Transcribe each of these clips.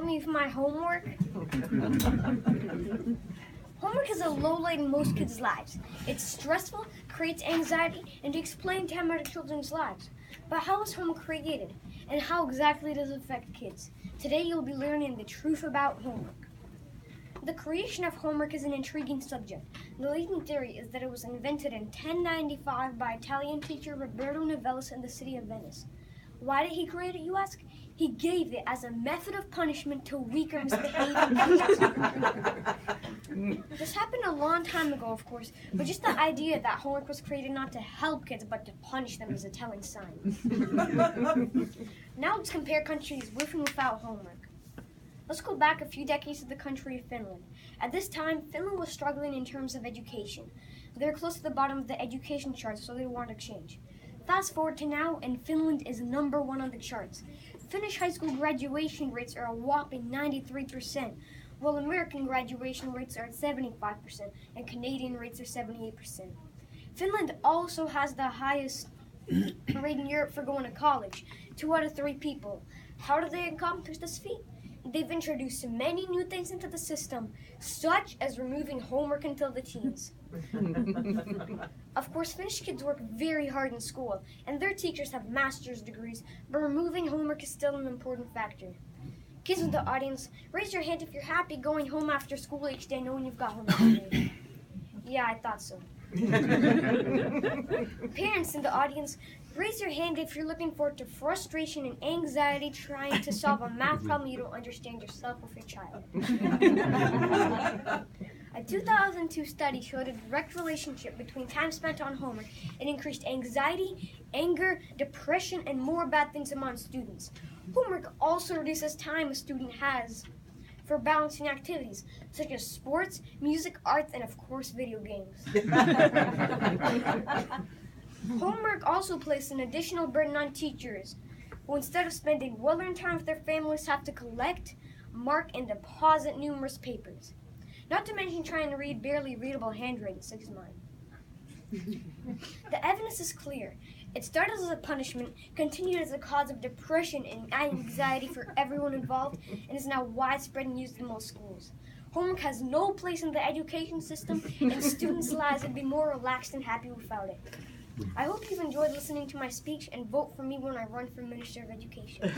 me with my homework? Homework is a low light in most kids' lives. It's stressful, creates anxiety, and takes playing time out of children's lives. But how is homework created, and how exactly does it affect kids? Today you'll be learning the truth about homework. The creation of homework is an intriguing subject. The leading theory is that it was invented in 1095 by Italian teacher Roberto Novellis in the city of Venice. Why did he create it, you ask? He gave it as a method of punishment to weaker misbehaving kids. This happened a long time ago, of course, but just the idea that homework was created not to help kids but to punish them is a telling sign. Now let's compare countries with and without homework. Let's go back a few decades to the country of Finland. At this time, Finland was struggling in terms of education. They were close to the bottom of the education charts, so they wanted to change. Fast forward to now, and Finland is #1 on the charts. Finnish high school graduation rates are a whopping 93%, while American graduation rates are at 75%, and Canadian rates are 78%. Finland also has the highest rate in Europe for going to college, 2 out of 3 people. How do they accomplish this feat? They've introduced many new things into the system, such as removing homework until the teens. Of course, Finnish kids work very hard in school, and their teachers have master's degrees, but removing homework is still an important factor. Kids in the audience, raise your hand if you're happy going home after school each day knowing you've got homework to do. Yeah, I thought so. Parents in the audience, raise your hand if you're looking forward to frustration and anxiety trying to solve a math problem you don't understand yourself with your child. A 2002 study showed a direct relationship between time spent on homework and increased anxiety, anger, depression, and more bad things among students. Homework also reduces time a student has for balancing activities, such as sports, music, arts, and of course, video games. Homework also places an additional burden on teachers, who instead of spending well-earned time with their families have to collect, mark, and deposit numerous papers. Not to mention trying to read barely readable handwriting, such as mine. The evidence is clear. It started as a punishment, continued as a cause of depression and anxiety for everyone involved, and is now widespread and used in most schools. Homework has no place in the education system, and students' lives would be more relaxed and happy without it. I hope you've enjoyed listening to my speech and vote for me when I run for Minister of Education.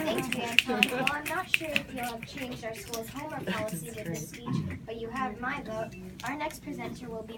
Thanks, Anton. Well, I'm not sure if you'll have changed our school's homework policy with this speech, but you have my vote. Our next presenter will be